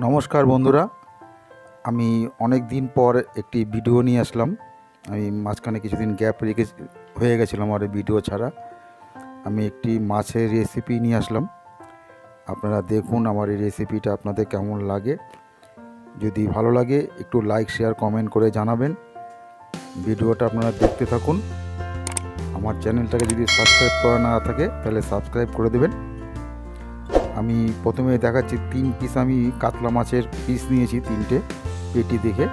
নমস্কার বন্ধুরা, আমি অনেক দিন পর একটি ভিডিও নিয়ে আসলাম। আমি মাঝখানে কিছুদিন গ্যাপ হয়ে গেছিলাম আর ভিডিও ছাড়া। আমি একটি মাছের রেসিপি নিয়ে আসলাম। আপনারা দেখুন আমার এই রেসিপিটা আপনাদের কেমন লাগে। যদি ভালো লাগে একটু লাইক শেয়ার কমেন্ট করে জানাবেন। ভিডিওটা আপনারা দেখতে থাকুন। আমার চ্যানেলটাকে যদি সাবস্ক্রাইব করা না থাকে তাহলে সাবস্ক্রাইব করে দেবেন। আমি প্রথমে দেখাচ্ছি 3 পিস আমি কাতলা মাছের পিস নিয়েছি, 3টে পেটি দেখে।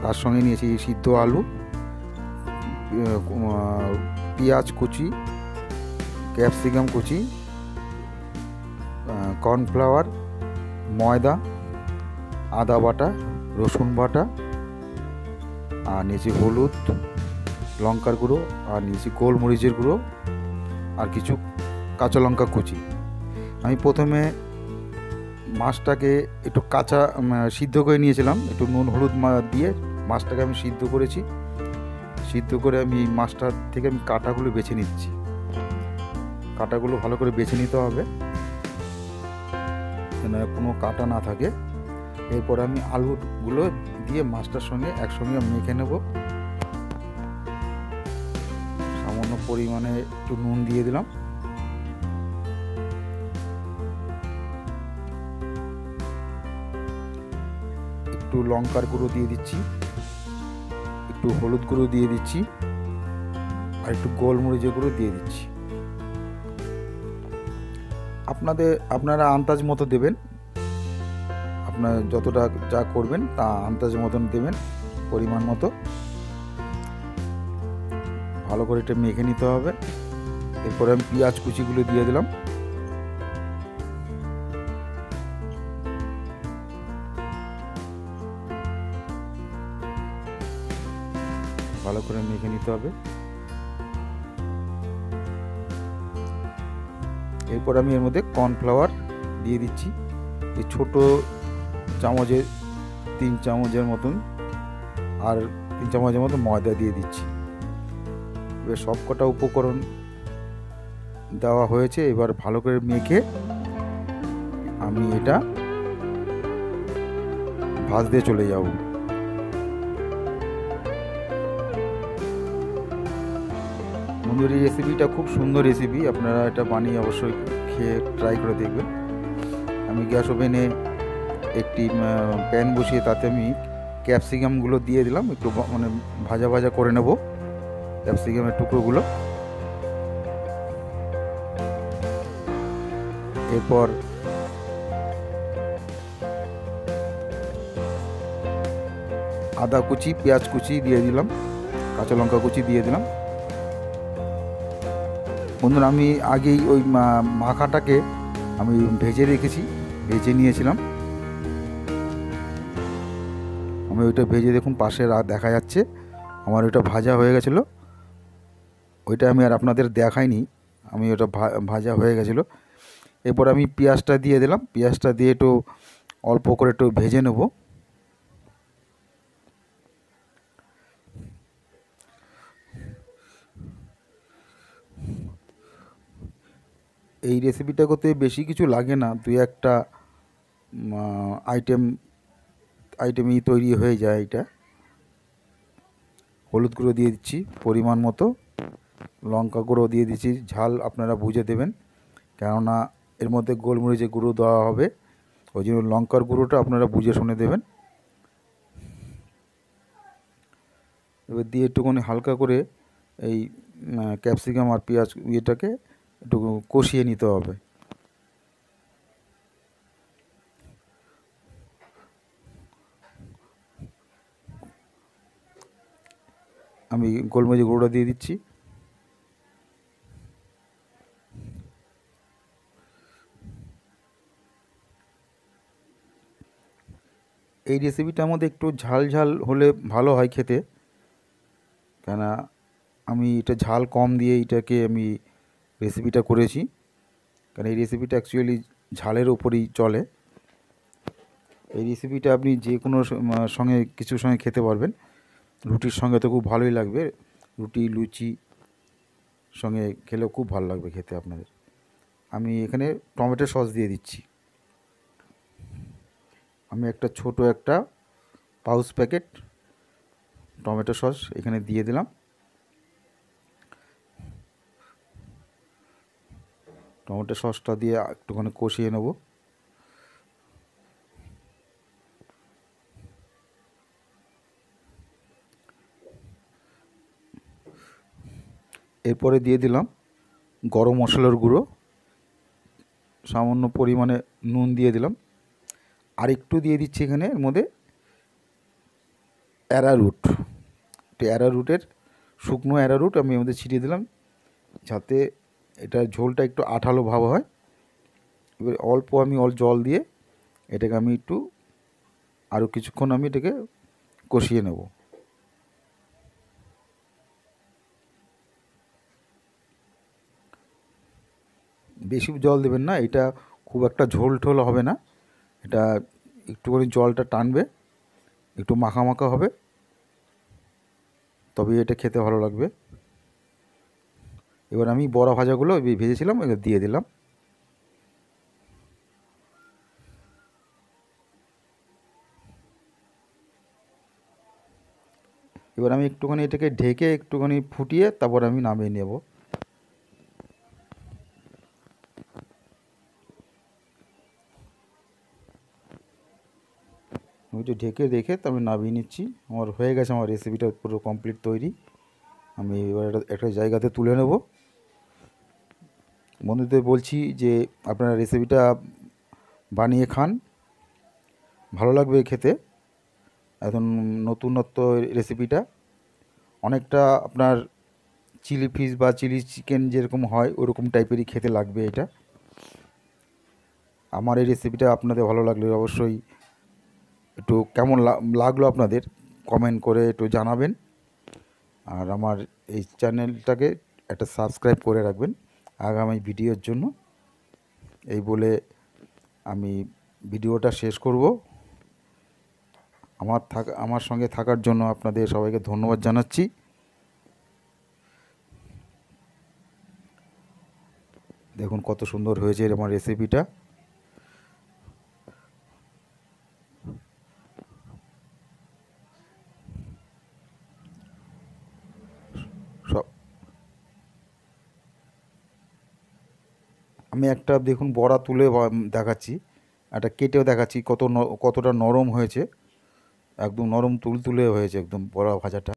তার সঙ্গে নিয়েছি সিদ্ধ আলু, পেঁয়াজ কুচি, ক্যাপসিকাম কুচি, কর্নফ্লাওয়ার, ময়দা, আদা বাটা, রসুন বাটা, আর নিয়েছি হলুদ, লঙ্কার গুঁড়ো, আর নিয়েছি গোলমরিচের গুঁড়ো, আর কিছু কাঁচা লঙ্কা কুচি। আমি প্রথমে মাছটাকে একটু সিদ্ধ করে নিয়েছিলাম, একটু নুন হলুদ দিয়ে মাছটাকে আমি সিদ্ধ করেছি। সিদ্ধ করে আমি মাছটার থেকে আমি কাঁটাগুলো বেছে নিচ্ছি। কাঁটাগুলো ভালো করে বেছে নিতে হবে যেন কোনো কাঁটা না থাকে। এরপর আমি আলুগুলো দিয়ে মাছটার সঙ্গে একসঙ্গে মেখে নেব। সামান্য পরিমাণে একটু নুন দিয়ে দিলাম, একটু লঙ্কার গুঁড়ো দিয়ে দিচ্ছি, একটু হলুদ গুঁড়ো দিয়ে দিচ্ছি, আর একটু গোলমরিচের গুঁড়ো দিয়ে দিচ্ছি। আপনারা আন্দাজ মতো দেবেন। আপনারা যতটা যা করবেন তা আন্দাজ মতন দেবেন, পরিমাণ মতো। ভালো করে এটা মেখে নিতে হবে। এরপরে আমি পেঁয়াজ কুচিগুলো দিয়ে দিলাম। ভালো করে মেখে নিতে হবে। এরপর আমি এর মধ্যে কর্নফ্লাওয়ার দিয়ে দিচ্ছি, এই ছোট চামচের 3 চামচের মতন, আর 3 চামচের মতো ময়দা দিয়ে দিচ্ছি। এবার সব কটা উপকরণ দেওয়া হয়েছে। এবার ভালো করে মেখে আমি এটা ভাজতে চলে যাব। বন্ধুর, এই রেসিপিটা খুব সুন্দর রেসিপি, আপনারা এটা বানিয়ে অবশ্যই খেয়ে ট্রাই করে দেখবেন। আমি গ্যাস ওভেনে একটি প্যান বসিয়ে তাতে আমি ক্যাপসিকামগুলো দিয়ে দিলাম, একটু মানে ভাজা ভাজা করে নেব ক্যাপসিকামের টুকরোগুলো। এরপর আদা কুচি, পেঁয়াজ কুচি দিয়ে দিলাম, কাঁচা লঙ্কা কুচি দিয়ে দিলাম। বন্ধুরা, আমি আগেই ওই মাখাটাকে আমি ভেজে নিয়েছিলাম। আমি ওইটা ভেজে দেখুন পাশে দেখা যাচ্ছে আমার ওইটা ভাজা হয়ে গেছিলো। ওইটা আমি আর আপনাদের দেখাইনি, আমি ওটা ভাজা হয়ে গেছিলো। এরপর আমি পেঁয়াজটা দিয়ে দিলাম। পেঁয়াজটা দিয়ে একটু অল্প করে একটু ভেজে নেব। এই রেসিপিটা করতে বেশি কিছু লাগে না, 2-1টা আইটেমই তৈরি হয়ে যায় এটা। হলুদ গুঁড়ো দিয়ে দিচ্ছি পরিমাণ মতো, লঙ্কা গুঁড়ো দিয়ে দিচ্ছি, ঝাল আপনারা বুঝে দেবেন, কেননা এর মধ্যে গোলমরিচের গুঁড়ো দেওয়া হবে, ওই জন্য লঙ্কার গুঁড়োটা আপনারা বুঝে শুনে দেবেন। এবার দিয়ে একটুখানি হালকা করে এই ক্যাপসিকাম আর পেঁয়াজ ইয়েটাকে একটু কষিয়ে নিতে হবে। আমি গোলমরিচের গুঁড়োটা দিয়ে দিচ্ছি। এই রেসিপিটার মধ্যে একটু ঝাল ঝাল হলে ভালো হয় খেতে, কেননা আমি এটা ঝাল কম দিয়ে এটাকে আমি রেসিপিটা করেছি, কারণ এই রেসিপিটা অ্যাকচুয়ালি ঝালের ওপরই চলে। এই রেসিপিটা আপনি যে কোনো কিছুর সঙ্গে খেতে পারবেন। রুটির সঙ্গে তো খুব ভালোই লাগবে, রুটি লুচি সঙ্গে খেলেও খুব ভালো লাগবে খেতে আপনাদের। আমি এখানে টমেটো সস দিয়ে দিচ্ছি। আমি একটা ছোট একটা পাউচ প্যাকেট টমেটো সস এখানে দিয়ে দিলাম। টমেটো সসটা দিয়ে একটুখানি কষিয়ে নেব। এরপরে দিয়ে দিলাম গরম মশলার গুঁড়ো, সামান্য পরিমাণে নুন দিয়ে দিলাম, আর একটু দিয়ে দিচ্ছি এখানে এর মধ্যে অ্যারারুট। অ্যারারুটের শুকনো অ্যারারুট আমি এর মধ্যে ছিটিয়ে দিলাম, যাতে এটা ঝোলটা একটু আঠালো ভাব হয়। এবার অল্প জল দিয়ে এটাকে আমি একটু আরও কিছুক্ষণ আমি এটাকে কষিয়ে নেব। বেশি জল দেবেন না, এটা খুব একটা ঝোল ঠোল হবে না, এটা একটুখানি জলটা টানবে, একটু মাখা মাখা হবে, তবে এটা খেতে ভালো লাগবে। এবার আমি বড়া ভাজাগুলো ভেজেছিলাম এবার দিয়ে দিলাম। এবার আমি একটুখানি এটাকে ঢেকে একটুখানি ফুটিয়ে তারপর আমি নামিয়ে নেব। আমি একটু ঢেকে রেখে তো আমি নামিয়ে নিচ্ছি। আমার হয়ে গেছে, আমার রেসিপিটা পুরো কমপ্লিট তৈরি। আমি এবার একটা জায়গাতে তুলে নেব। বন্ধুদের বলছি যে আপনারা রেসিপিটা বানিয়ে খান, ভালো লাগবে খেতে। এখন নতুনত্ব রেসিপিটা অনেকটা আপনার চিলি ফিশ বা চিলি চিকেন যেরকম হয় ওরকম টাইপেরই খেতে লাগবে এটা। আমার এই রেসিপিটা আপনাদের ভালো লাগলে অবশ্যই একটু কেমন লাগলো আপনাদের কমেন্ট করে একটু জানাবেন। আর আমার এই চ্যানেলটাকে একটা সাবস্ক্রাইব করে রাখবেন আগামী ভিডিওর জন্য। এই বলে আমি ভিডিওটা শেষ করব। আমার সঙ্গে থাকার জন্য আপনাদের সবাইকে ধন্যবাদ জানাচ্ছি। দেখুন কত সুন্দর হয়েছে আমার রেসিপিটা। সব আমি একটা দেখুন বড়া তুলে দেখাচ্ছি, একটা কেটেও দেখাচ্ছি কতটা নরম হয়েছে, একদম নরম তুলতুলে হয়েছে একদম বড়া ভাজাটা।